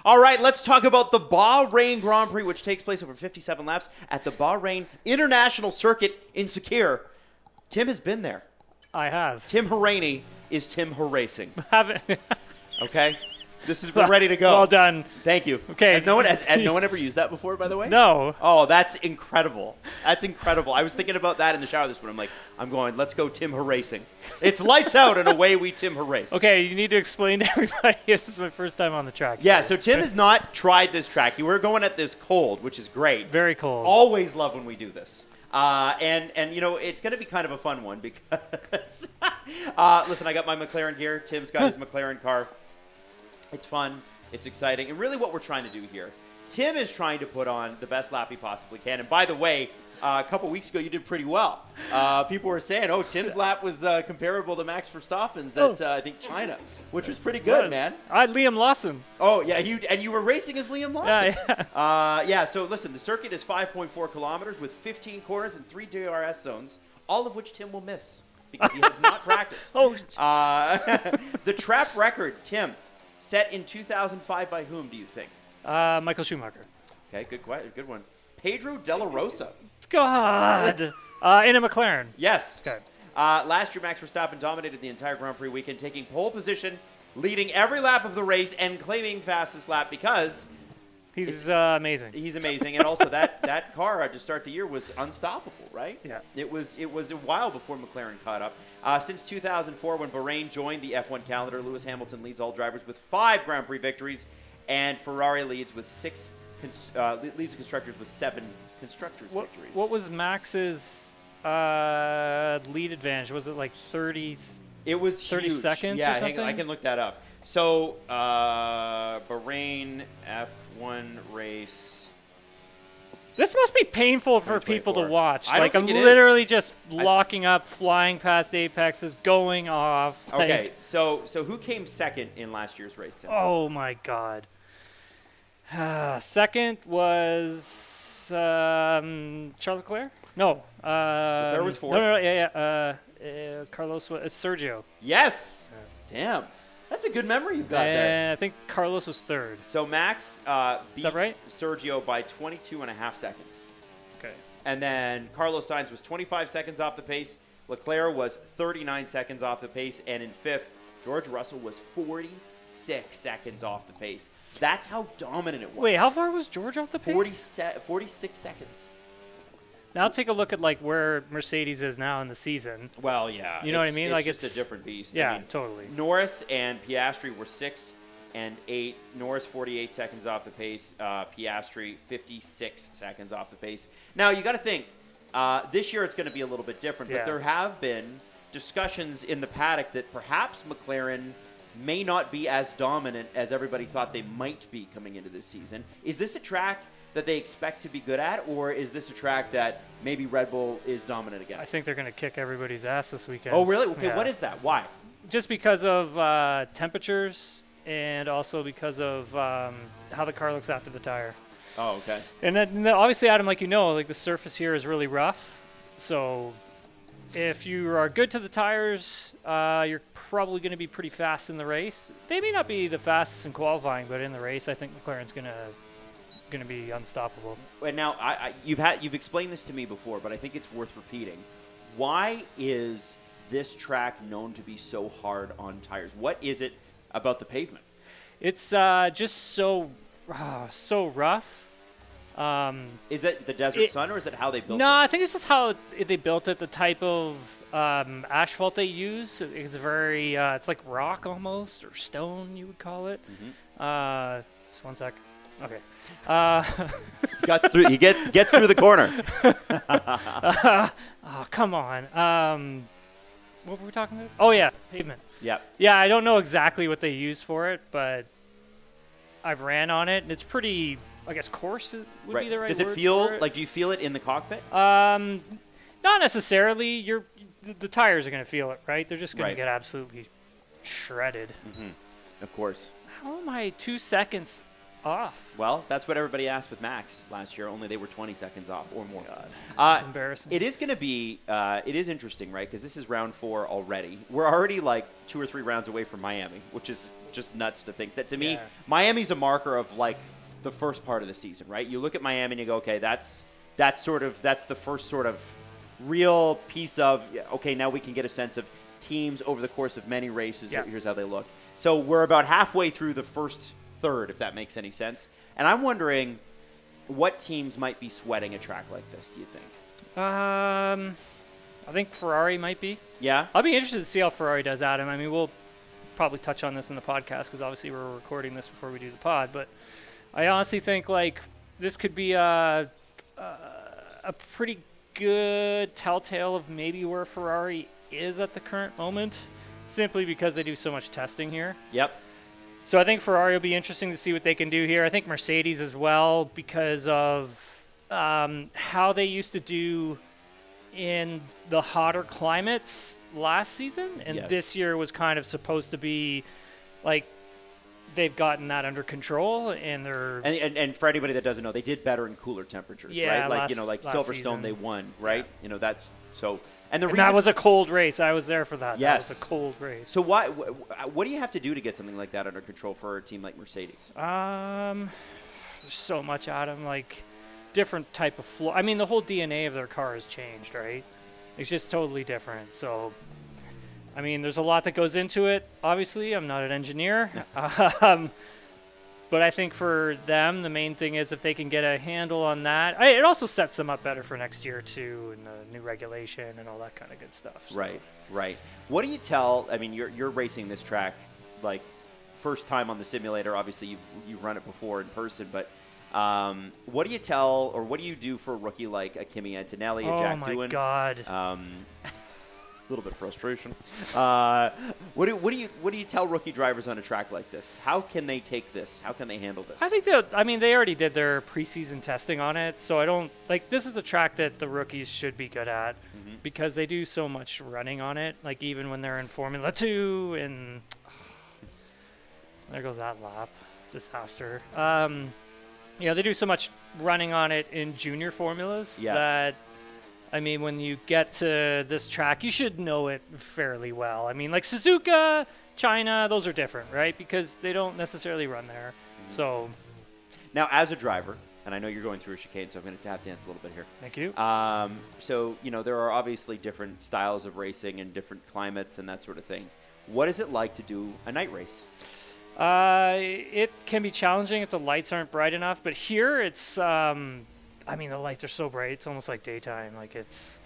All right, let's talk about the Bahrain Grand Prix, which takes place over 57 laps at the Bahrain International Circuit in Sakir. Tim has been there. I have. Tim Hauraney is Tim Racing. Haven't. Okay? We're ready to go. Well done. Thank you. Okay. Has no one ever used that before, by the way? No. Oh, that's incredible. That's incredible. I was thinking about that in the shower this morning. I'm going, let's go Tim Racing. It's lights out and away we Tim race. Okay, you need to explain to everybody. This is my first time on the track. Yeah, so Tim has not tried this track. We're going at this cold, which is great. Very cold. Always love when we do this. And it's going to be kind of a fun one because, listen, I got my McLaren here. Tim's got his McLaren car. It's fun. It's exciting. And really what we're trying to do here, Tim is trying to put on the best lap he possibly can. And by the way, a couple weeks ago, you did pretty well. People were saying, Tim's lap was comparable to Max Verstappen's at, I think, China, which was pretty good, man. I had Liam Lawson. Oh, yeah, you were racing as Liam Lawson. Yeah. So listen, the circuit is 5.4 kilometers with 15 corners and 3 DRS zones, all of which Tim will miss because he has not practiced. The track record, Tim, set in 2005 by whom, do you think? Michael Schumacher. Okay, good one. Pedro De La Rosa. God. In a McLaren. Yes. Okay. Last year, Max Verstappen dominated the entire Grand Prix weekend, taking pole position, leading every lap of the race, and claiming fastest lap because he's amazing. He's amazing, and also that car to start the year was unstoppable, right? Yeah. It was a while before McLaren caught up. Since 2004, when Bahrain joined the F1 calendar, Lewis Hamilton leads all drivers with 5 Grand Prix victories, and Ferrari leads with leads the constructors with 7 constructors victories. What was Max's lead advantage? Was it like 30? It was 30 huge. seconds Yeah, or something? I can look that up. So Bahrain F1 race. This must be painful for people to watch. I don't I'm think it literally is. just locking up, flying past apexes, going off. Okay, so who came second in last year's race, Tim? Oh my God. Second was Charles Leclerc? No. Leclerc was fourth. No, Carlos was Sergio. Yes. Damn. That's a good memory you've got there. And I think Carlos was third. So Max beat right? Sergio by 22.5 seconds. Okay. And then Carlos Sainz was 25 seconds off the pace. Leclerc was 39 seconds off the pace. And in fifth, George Russell was 46 seconds off the pace. That's how dominant it was. Wait, how far was George off the pace? 46 seconds. Now take a look at where Mercedes is now in the season. Well, yeah. You know what I mean? It's just a different beast. Yeah, I mean, totally. Norris and Piastri were 6 and 8. Norris 48 seconds off the pace. Piastri 56 seconds off the pace. Now, you got to think, this year it's going to be a little bit different, but there have been discussions in the paddock that perhaps McLaren may not be as dominant as everybody thought they might be coming into this season. Is this a track that they expect to be good at, or is this a track that maybe Red Bull is dominant against? I think they're going to kick everybody's ass this weekend. Oh, really? Okay, Yeah. What is that? Why? Just because of temperatures and also because of how the car looks after the tire. Oh, okay. And then obviously, Adam, the surface here is really rough. So if you are good to the tires, you're probably going to be pretty fast in the race. They may not be the fastest in qualifying, but in the race, I think McLaren's going to be unstoppable. And now you've explained this to me before, but I think it's worth repeating. Why is this track known to be so hard on tires? What is it about the pavement? It's just so rough. Is it the desert sun, or is it how they built it? No, I think this is how they built it. The type of asphalt they use. It's very it's like rock almost, or stone you would call it. Mm-hmm. Just one sec. Okay. He gets through the corner. Oh, come on. What were we talking about? Oh, yeah, pavement. Yeah. Yeah, I don't know exactly what they use for it, but I've ran on it, and it's pretty, I guess, coarse would be the right word. Does it feel do you feel it in the cockpit? Not necessarily. The tires are going to feel it, right? They're just going to get absolutely shredded. Mm-hmm. Of course. How am I 2 seconds off. Well, that's what everybody asked with Max last year, only they were 20 seconds off or more. God, this is embarrassing. It is going to be, it is interesting, right? Because this is round 4 already. We're already like 2 or 3 rounds away from Miami, which is just nuts to think. That to me, Miami's a marker of like the first part of the season, right? You look at Miami and you go, okay, that's the first sort of real piece of, okay, now we can get a sense of teams over the course of many races. Here's how they look. So we're about halfway through the first third, if that makes any sense. And I'm wondering what teams might be sweating a track like this, do you think? I think Ferrari might be. Yeah? I'll be interested to see how Ferrari does, Adam. I mean, we'll probably touch on this in the podcast because obviously we're recording this before we do the pod. But I honestly think, like, this could be a pretty good telltale of maybe where Ferrari is at the current moment, simply because they do so much testing here. Yep. So I think Ferrari will be interesting to see what they can do here. I think Mercedes as well, because of how they used to do in the hotter climates last season, and this year was kind of supposed to be like they've gotten that under control, and they're and for anybody that doesn't know, they did better in cooler temperatures, right? Like like Silverstone, season. they won, right? That's so. And the and reason that was a cold race. I was there for that. Yes. That was a cold race. So what do you have to do to get something like that under control for a team like Mercedes? There's so much, Adam. Like different type of floor. I mean, the whole DNA of their car has changed, right? It's just totally different. So, I mean, there's a lot that goes into it. Obviously, I'm not an engineer. But I think for them, the main thing is if they can get a handle on that. It also sets them up better for next year, too, and the new regulation and all that kind of good stuff. So. Right. What do you tell? I mean, you're racing this track, like, first time on the simulator. Obviously, you've run it before in person, but what do you tell, or what do you do for a rookie like a Kimi Antonelli, a Jack Doohan? Oh, my God. A little bit of frustration. What do you tell rookie drivers on a track like this? How can they take this? How can they handle this? I think they already did their preseason testing on it, so I don't like. This is a track that the rookies should be good at because they do so much running on it. Like even when they're in Formula 2, and there goes that lap disaster. They do so much running on it in junior formulas that. I mean, when you get to this track, you should know it fairly well. I mean, like Suzuka, China, those are different, right? Because they don't necessarily run there. So, now, as a driver, and I know you're going through a chicane, so I'm going to tap dance a little bit here. Thank you. So, there are obviously different styles of racing and different climates and that sort of thing. What is it like to do a night race? It can be challenging if the lights aren't bright enough, but here it's... I mean, the lights are so bright; it's almost like daytime. Like it's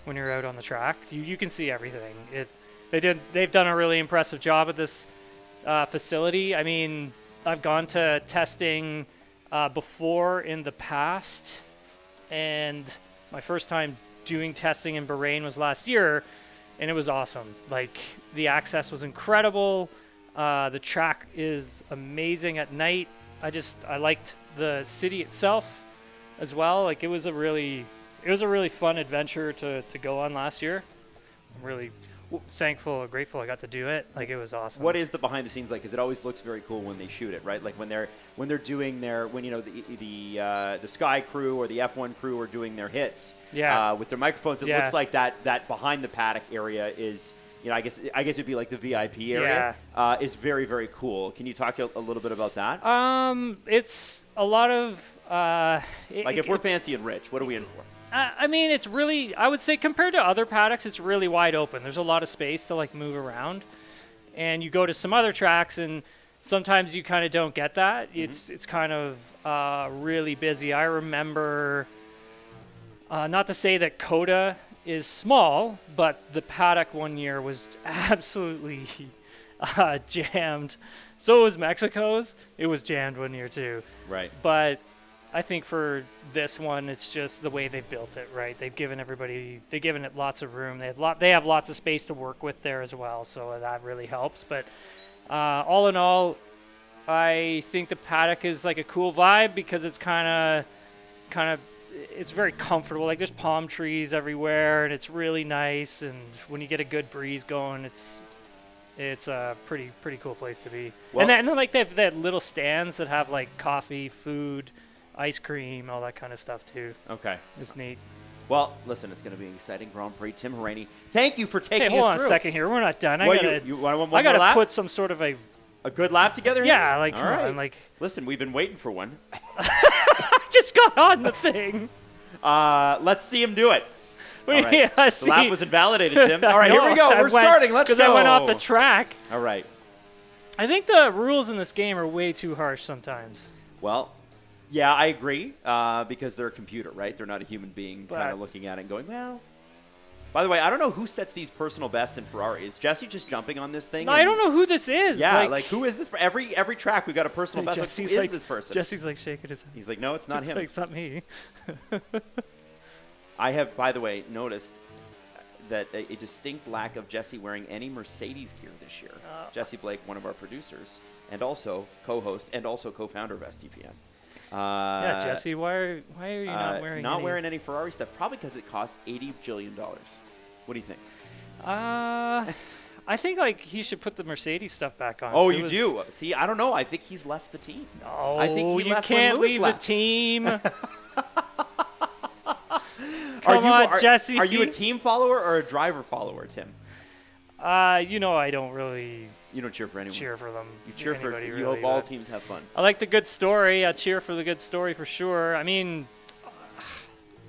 when you're out on the track, you can see everything. They've done a really impressive job at this facility. I mean, I've gone to testing before in the past, and my first time doing testing in Bahrain was last year, and it was awesome. Like the access was incredible. The track is amazing at night. I liked the city itself as well. Like it was a really fun adventure to go on last year. I'm really thankful, grateful I got to do it. Like it was awesome. What is the behind the scenes like? Because it always looks very cool when they shoot it, right? Like when they're doing the Sky crew or the F1 crew are doing their hits with their microphones. It looks like that behind the paddock area is. I guess it'd be like the VIP area. Is very, very cool. Can you talk a little bit about that? It's a lot of if we're fancy and rich, what are we in for? I mean, it's really, I would say compared to other paddocks, it's really wide open. There's a lot of space to like move around, and you go to some other tracks, and sometimes you kind of don't get that. It's kind of really busy. I remember, not to say that Coda is small, but the paddock one year was absolutely jammed. So was Mexico's. It was jammed one year too. Right. But I think for this one, it's just the way they built it, right? They've given it lots of room. They have lots of space to work with there as well, so that really helps. But all in all, I think the paddock is like a cool vibe because it's kind of it's very comfortable. Like there's palm trees everywhere, and it's really nice. And when you get a good breeze going, it's It's a pretty cool place to be. Well- And then like they have little stands that have like coffee, food, ice cream, all that kind of stuff too. Okay. It's neat. Well, listen, it's going to be an exciting Grand Prix. Tim Hauraney, thank you for Hey, taking hold us on through. a second here. We're not done. Well, I gotta, you want one I more gotta lap? put some sort of a A good lap together? yeah, like All come right. on, like Listen, we've been waiting for one. I just got on the thing. Let's see him do it. All right. Yeah, The see. lap was invalidated, Tim. All right, here we go. We're starting. Let's go. Because I went off the track. All right. I think the rules in this game are way too harsh sometimes. Well, yeah, I agree because they're a computer, right? They're not a human being kind But- of looking at it and going, well. By the way, I don't know who sets these personal bests in Ferrari. Is Jesse just jumping on this thing? No, I don't know who this is. Yeah, like who is this? Every track we got a personal best. Like, Jesse's who is like, this person? Jesse's like shaking his head. He's like, no, it's not him. Like, it's not me. I have, by the way, noticed that a distinct lack of Jesse wearing any Mercedes gear this year. Jesse Blake, one of our producers, and also co-host and also co-founder of STPN. Yeah, Jesse, why are you not wearing any? wearing any Ferrari stuff? Probably because it costs $80 billion. What do you think? I think like he should put the Mercedes stuff back on. Oh, It you was- do? See, I don't know. I think he's left the team. Oh, I think he you left when can't Lewis leave left. the team. Are Come you, on, Jesse. Are you a team follower or a driver follower, Tim? You know I don't really You don't cheer for anyone. cheer for them. You cheer for. anybody, You really, hope all but teams have fun. I like the good story. I cheer for the good story for sure. I mean,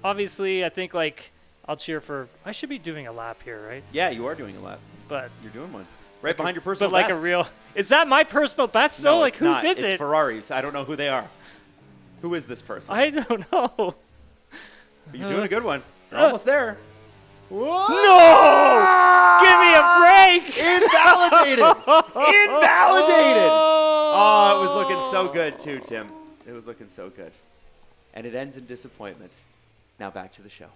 obviously, I think like I'll cheer for. I should be doing a lap here, right? Yeah, you are doing a lap. But You're doing one. Right behind your personal but like best. a real. Is that my personal best though? No, Like it's whose not. is It's it? Ferraris. I don't know who they are. Who is this person? I don't know. But you're doing a good one. You're almost there. Whoa! No! Give me a break! Invalidated! Invalidated! Oh, it was looking so good too, Tim. It was looking so good. And it ends in disappointment. Now back to the show.